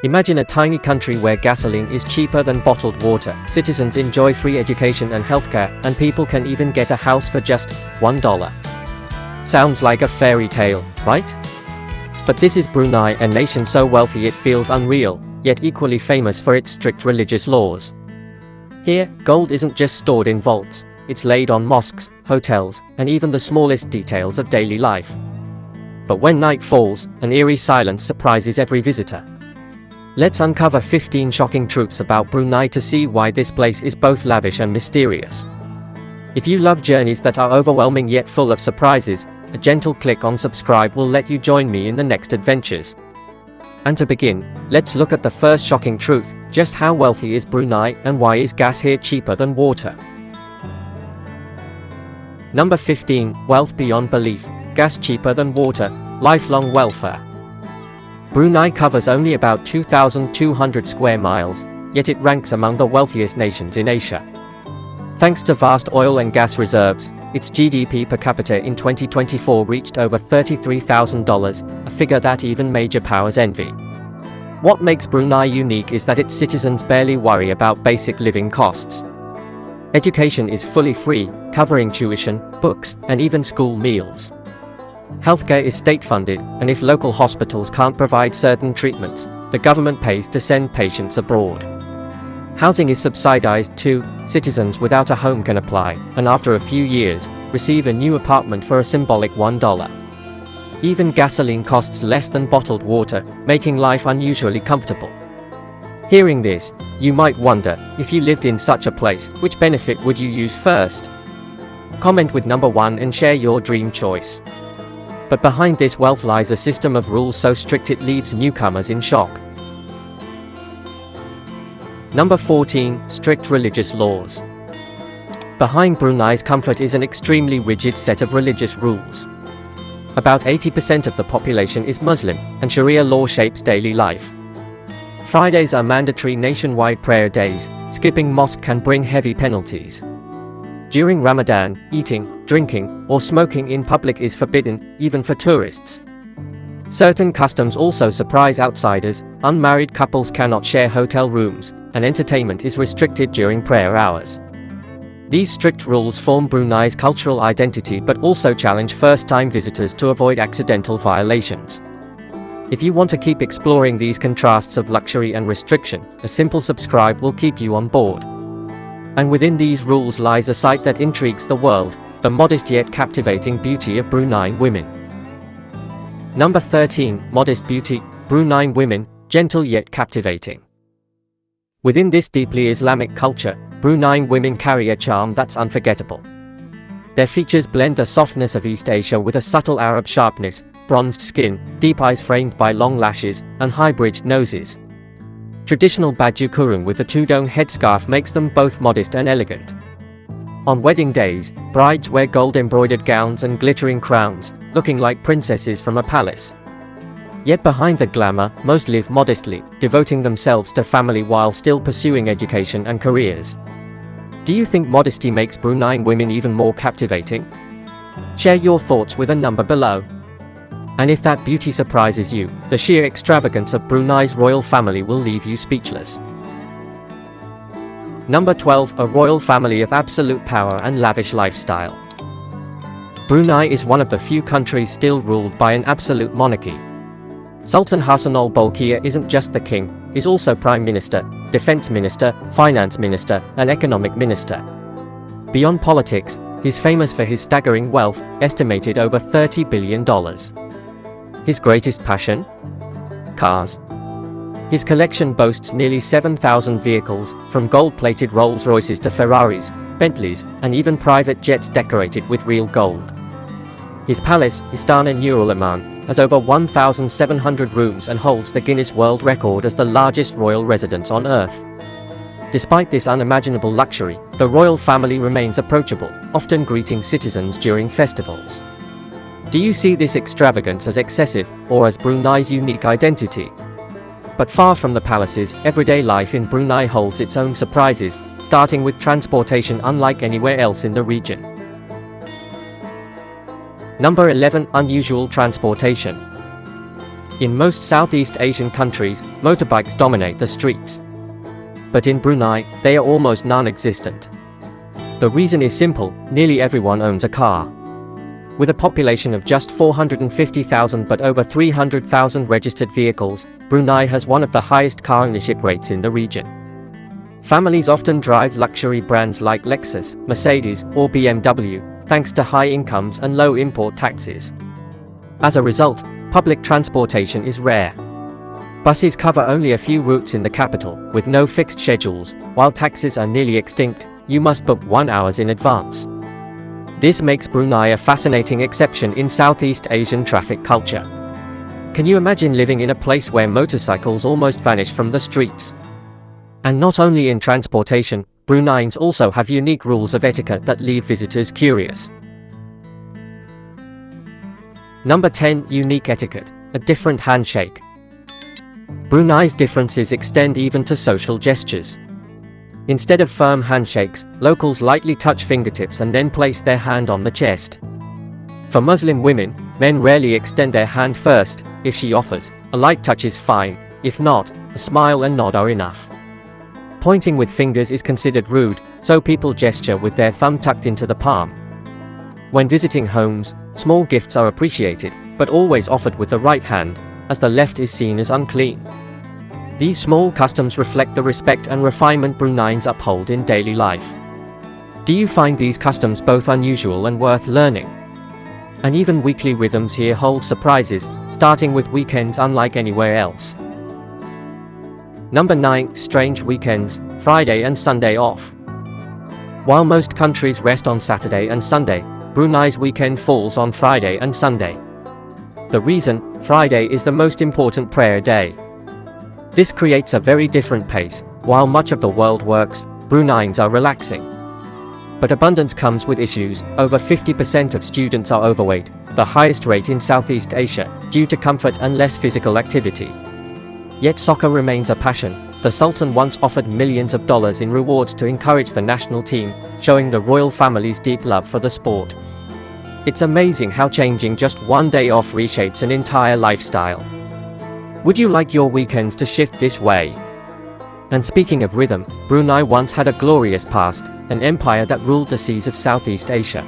Imagine a tiny country where gasoline is cheaper than bottled water, citizens enjoy free education and healthcare, and people can even get a house for just $1. Sounds like a fairy tale, right? But this is Brunei, a nation so wealthy it feels unreal, yet equally famous for its strict religious laws. Here, gold isn't just stored in vaults, it's laid on mosques, hotels, and even the smallest details of daily life. But when night falls, an eerie silence surprises every visitor. Let's uncover 15 shocking truths about Brunei to see why this place is both lavish and mysterious. If you love journeys that are overwhelming yet full of surprises, a gentle click on subscribe will let you join me in the next adventures. And to begin, let's look at the first shocking truth: just how wealthy is Brunei and why is gas here cheaper than water? Number 15. Wealth beyond belief. Gas cheaper than water. Lifelong welfare. Brunei covers only about 2,200 square miles, yet it ranks among the wealthiest nations in Asia. Thanks to vast oil and gas reserves, its GDP per capita in 2024 reached over $33,000, a figure that even major powers envy. What makes Brunei unique is that its citizens barely worry about basic living costs. Education is fully free, covering tuition, books, and even school meals. Healthcare is state-funded, and if local hospitals can't provide certain treatments, the government pays to send patients abroad. Housing is subsidized too. Citizens without a home can apply, and after a few years, receive a new apartment for a symbolic $1. Even gasoline costs less than bottled water, making life unusually comfortable. Hearing this, you might wonder, if you lived in such a place, which benefit would you use first? Comment with number 1 and share your dream choice. But behind this wealth lies a system of rules so strict it leaves newcomers in shock. Number 14. Strict religious laws. Behind Brunei's comfort is an extremely rigid set of religious rules. About 80% of the population is Muslim, and Sharia law shapes daily life. Fridays are mandatory nationwide prayer days. Skipping mosque can bring heavy penalties. During Ramadan, eating, drinking, or smoking in public is forbidden, even for tourists. Certain customs also surprise outsiders. Unmarried couples cannot share hotel rooms, and entertainment is restricted during prayer hours. These strict rules form Brunei's cultural identity but also challenge first-time visitors to avoid accidental violations. If you want to keep exploring these contrasts of luxury and restriction, a simple subscribe will keep you on board. And within these rules lies a sight that intrigues the world: the modest yet captivating beauty of Brunei women. Number 13. Modest beauty. Brunei women, gentle yet captivating. Within this deeply Islamic culture, Brunei women carry a charm that's unforgettable. Their features blend the softness of East Asia with a subtle Arab sharpness: bronzed skin, deep eyes framed by long lashes, and high-bridged noses. Traditional baju kurung with a tudung headscarf makes them both modest and elegant. On wedding days, brides wear gold-embroidered gowns and glittering crowns, looking like princesses from a palace. Yet behind the glamour, most live modestly, devoting themselves to family while still pursuing education and careers. Do you think modesty makes Brunei women even more captivating? Share your thoughts with a number below. And if that beauty surprises you, the sheer extravagance of Brunei's royal family will leave you speechless. Number 12. A royal family of absolute power and lavish lifestyle. Brunei is one of the few countries still ruled by an absolute monarchy. Sultan Hassanal Bolkiah isn't just the king, he's also Prime Minister, Defense Minister, Finance Minister, and Economic Minister. Beyond politics, he's famous for his staggering wealth, estimated over $30 billion. His greatest passion? Cars. His collection boasts nearly 7,000 vehicles, from gold-plated Rolls-Royces to Ferraris, Bentleys, and even private jets decorated with real gold. His palace, Istana Nurul Aman, has over 1,700 rooms and holds the Guinness World Record as the largest royal residence on Earth. Despite this unimaginable luxury, the royal family remains approachable, often greeting citizens during festivals. Do you see this extravagance as excessive, or as Brunei's unique identity? But far from the palaces, everyday life in Brunei holds its own surprises, starting with transportation unlike anywhere else in the region. Number 11. Unusual transportation. In most Southeast Asian countries, motorbikes dominate the streets. But in Brunei, they are almost non-existent. The reason is simple: nearly everyone owns a car. With a population of just 450,000 but over 300,000 registered vehicles, Brunei has one of the highest car ownership rates in the region. Families often drive luxury brands like Lexus, Mercedes, or BMW, thanks to high incomes and low import taxes. As a result, public transportation is rare. Buses cover only a few routes in the capital, with no fixed schedules, while taxis are nearly extinct. You must book 1 hour in advance. This makes Brunei a fascinating exception in Southeast Asian traffic culture. Can you imagine living in a place where motorcycles almost vanish from the streets? And not only in transportation, Bruneians also have unique rules of etiquette that leave visitors curious. Number 10. Unique etiquette: a different handshake. Brunei's differences extend even to social gestures. Instead of firm handshakes, locals lightly touch fingertips and then place their hand on the chest. For Muslim women, men rarely extend their hand first. If she offers, a light touch is fine; if not, a smile and nod are enough. Pointing with fingers is considered rude, so people gesture with their thumb tucked into the palm. When visiting homes, small gifts are appreciated, but always offered with the right hand, as the left is seen as unclean. These small customs reflect the respect and refinement Bruneians uphold in daily life. Do you find these customs both unusual and worth learning? And even weekly rhythms here hold surprises, starting with weekends unlike anywhere else. Number 9. Strange weekends: Friday and Sunday off. While most countries rest on Saturday and Sunday, Brunei's weekend falls on Friday and Sunday. The reason: Friday is the most important prayer day. This creates a very different pace. While much of the world works, Bruneians are relaxing. But abundance comes with issues. Over 50% of students are overweight, the highest rate in Southeast Asia, due to comfort and less physical activity. Yet soccer remains a passion. The Sultan once offered millions of dollars in rewards to encourage the national team, showing the royal family's deep love for the sport. It's amazing how changing just one day off reshapes an entire lifestyle. Would you like your weekends to shift this way? And speaking of rhythm, Brunei once had a glorious past, an empire that ruled the seas of Southeast Asia.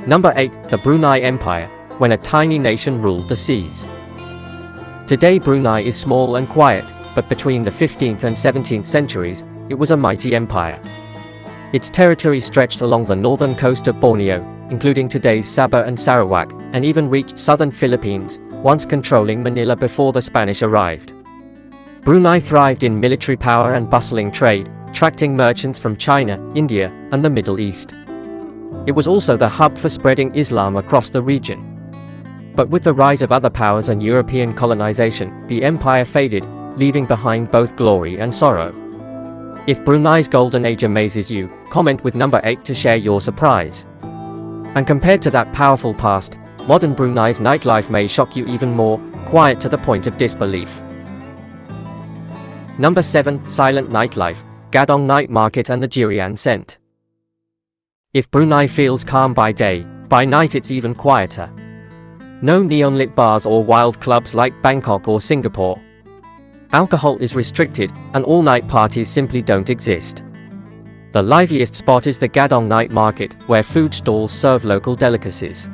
Number 8. The Brunei Empire, when a tiny nation ruled the seas. Today Brunei is small and quiet, but between the 15th and 17th centuries, it was a mighty empire. Its territory stretched along the northern coast of Borneo, including today's Sabah and Sarawak, and even reached southern Philippines, once controlling Manila before the Spanish arrived. Brunei thrived in military power and bustling trade, attracting merchants from China, India, and the Middle East. It was also the hub for spreading Islam across the region. But with the rise of other powers and European colonization, the empire faded, leaving behind both glory and sorrow. If Brunei's golden age amazes you, comment with number 8 to share your surprise. And compared to that powerful past, modern Brunei's nightlife may shock you even more, quiet to the point of disbelief. Number 7. Silent nightlife, Gadong night market and the durian scent. If Brunei feels calm by day, by night it's even quieter. No neon-lit bars or wild clubs like Bangkok or Singapore. Alcohol is restricted, and all-night parties simply don't exist. The liveliest spot is the Gadong night market, where food stalls serve local delicacies.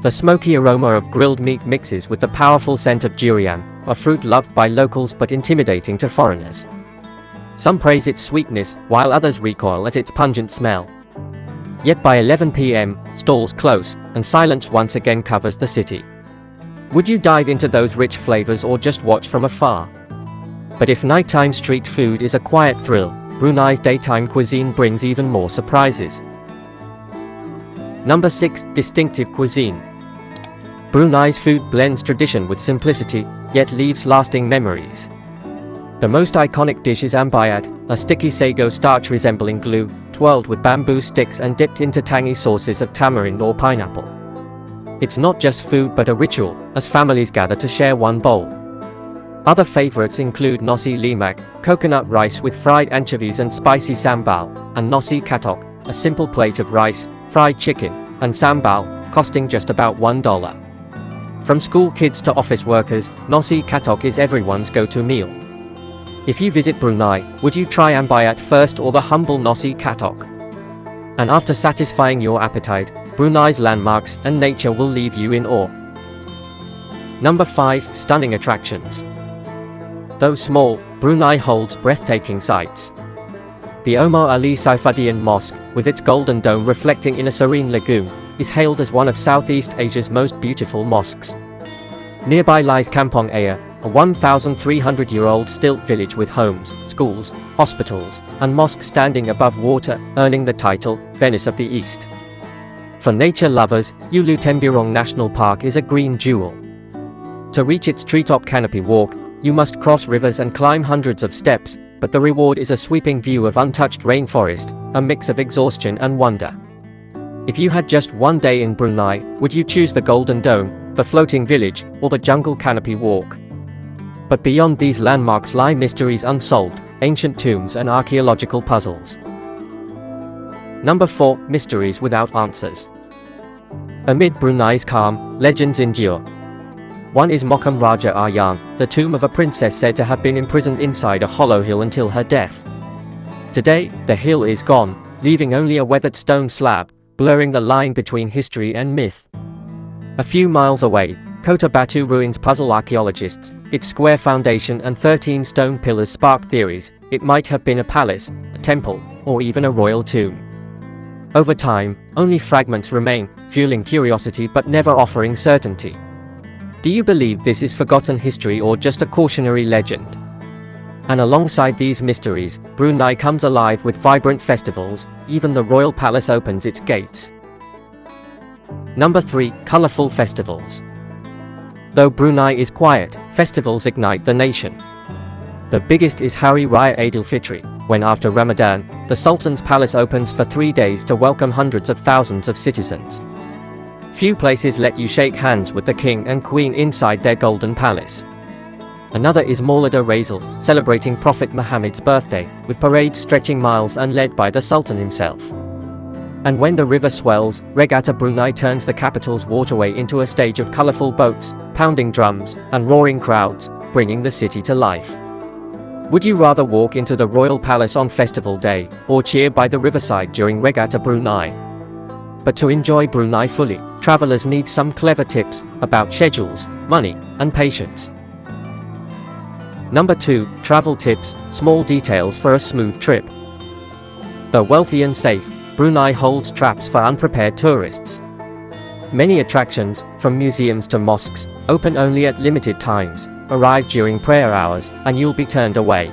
The smoky aroma of grilled meat mixes with the powerful scent of durian, a fruit loved by locals but intimidating to foreigners. Some praise its sweetness, while others recoil at its pungent smell. Yet by 11 p.m., stalls close, and silence once again covers the city. Would you dive into those rich flavors or just watch from afar? But if nighttime street food is a quiet thrill, Brunei's daytime cuisine brings even more surprises. Number 6. Distinctive cuisine. Brunei's food blends tradition with simplicity, yet leaves lasting memories. The most iconic dish is ambayat, a sticky sago starch resembling glue, twirled with bamboo sticks and dipped into tangy sauces of tamarind or pineapple. It's not just food but a ritual, as families gather to share one bowl. Other favorites include nasi lemak, coconut rice with fried anchovies and spicy sambal, and nasi katok, a simple plate of rice, fried chicken, and sambal, costing just about $1. From school kids to office workers, nasi katok is everyone's go-to meal. If you visit Brunei, would you try ambayat first or the humble nasi katok? And after satisfying your appetite, Brunei's landmarks and nature will leave you in awe. Number 5. Stunning attractions. Though small, Brunei holds breathtaking sights. The Omar Ali Saifuddin Mosque, with its golden dome reflecting in a serene lagoon, is hailed as one of Southeast Asia's most beautiful mosques. Nearby lies Kampong Aya, a 1,300-year-old stilt village with homes, schools, hospitals, and mosques standing above water, earning the title, Venice of the East. For nature lovers, Ulu Temburong National Park is a green jewel. To reach its treetop canopy walk, you must cross rivers and climb hundreds of steps, but the reward is a sweeping view of untouched rainforest, a mix of exhaustion and wonder. If you had just one day in Brunei, would you choose the Golden Dome, the floating village, or the jungle canopy walk? But beyond these landmarks lie mysteries unsolved, ancient tombs and archaeological puzzles. Number 4. Mysteries without answers. Amid Brunei's calm, legends endure. One is Mokham Raja Aryan, the tomb of a princess said to have been imprisoned inside a hollow hill until her death. Today, the hill is gone, leaving only a weathered stone slab, blurring the line between history and myth. A few miles away, Kota Batu ruins puzzle archaeologists. Its square foundation and 13 stone pillars spark theories. It might have been a palace, a temple, or even a royal tomb. Over time, only fragments remain, fueling curiosity but never offering certainty. Do you believe this is forgotten history or just a cautionary legend? And alongside these mysteries, Brunei comes alive with vibrant festivals. Even the royal palace opens its gates. Number 3. Colorful festivals. Though Brunei is quiet, festivals ignite the nation. The biggest is Hari Raya Aidil Fitri, when after Ramadan, the Sultan's palace opens for 3 days to welcome hundreds of thousands of citizens. Few places let you shake hands with the king and queen inside their golden palace. Another is Maulid Rasul, celebrating Prophet Muhammad's birthday, with parades stretching miles and led by the Sultan himself. And when the river swells, Regatta Brunei turns the capital's waterway into a stage of colorful boats, pounding drums, and roaring crowds, bringing the city to life. Would you rather walk into the royal palace on festival day, or cheer by the riverside during Regatta Brunei? But to enjoy Brunei fully, travelers need some clever tips about schedules, money, and patience. Number 2. Travel tips, small details for a smooth trip. Though wealthy and safe, Brunei holds traps for unprepared tourists. Many attractions, from museums to mosques, open only at limited times, arrive during prayer hours, and you'll be turned away.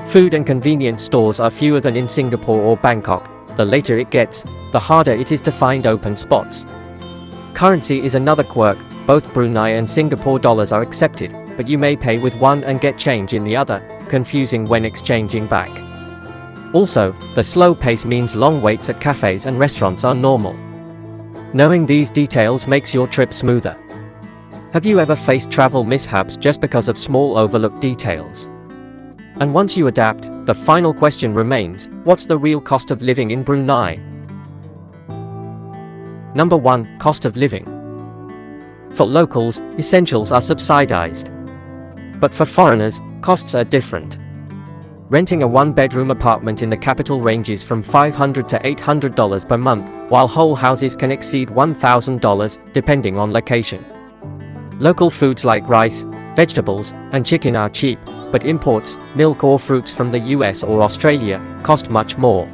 Food and convenience stores are fewer than in Singapore or Bangkok. The later it gets, the harder it is to find open spots. Currency is another quirk. Both Brunei and Singapore dollars are accepted, but you may pay with one and get change in the other, confusing when exchanging back. Also, the slow pace means long waits at cafes and restaurants are normal. Knowing these details makes your trip smoother. Have you ever faced travel mishaps just because of small overlooked details? And once you adapt, the final question remains, what's the real cost of living in Brunei? Number 1. Cost of living. For locals, essentials are subsidized. But for foreigners, costs are different. Renting a one-bedroom apartment in the capital ranges from $500 to $800 per month, while whole houses can exceed $1,000, depending on location. Local foods like rice, vegetables, and chicken are cheap, but imports, milk or fruits from the US or Australia, cost much more.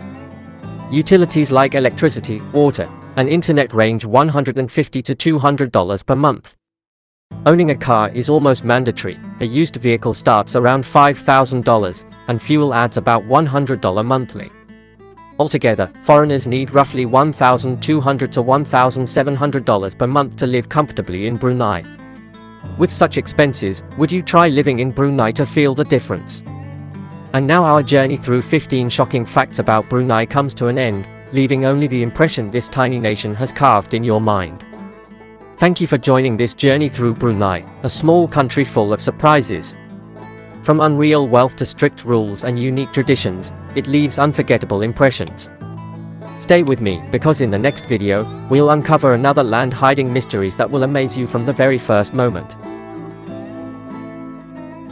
Utilities like electricity, water, and internet range $150 to $200 per month. Owning a car is almost mandatory. A used vehicle starts around $5,000, and fuel adds about $100 monthly. Altogether, foreigners need roughly $1,200 to $1,700 per month to live comfortably in Brunei. With such expenses, would you try living in Brunei to feel the difference? And now our journey through 15 shocking facts about Brunei comes to an end, leaving only the impression this tiny nation has carved in your mind. Thank you for joining this journey through Brunei, a small country full of surprises. From unreal wealth to strict rules and unique traditions, it leaves unforgettable impressions. Stay with me, because in the next video, we'll uncover another land hiding mysteries that will amaze you from the very first moment.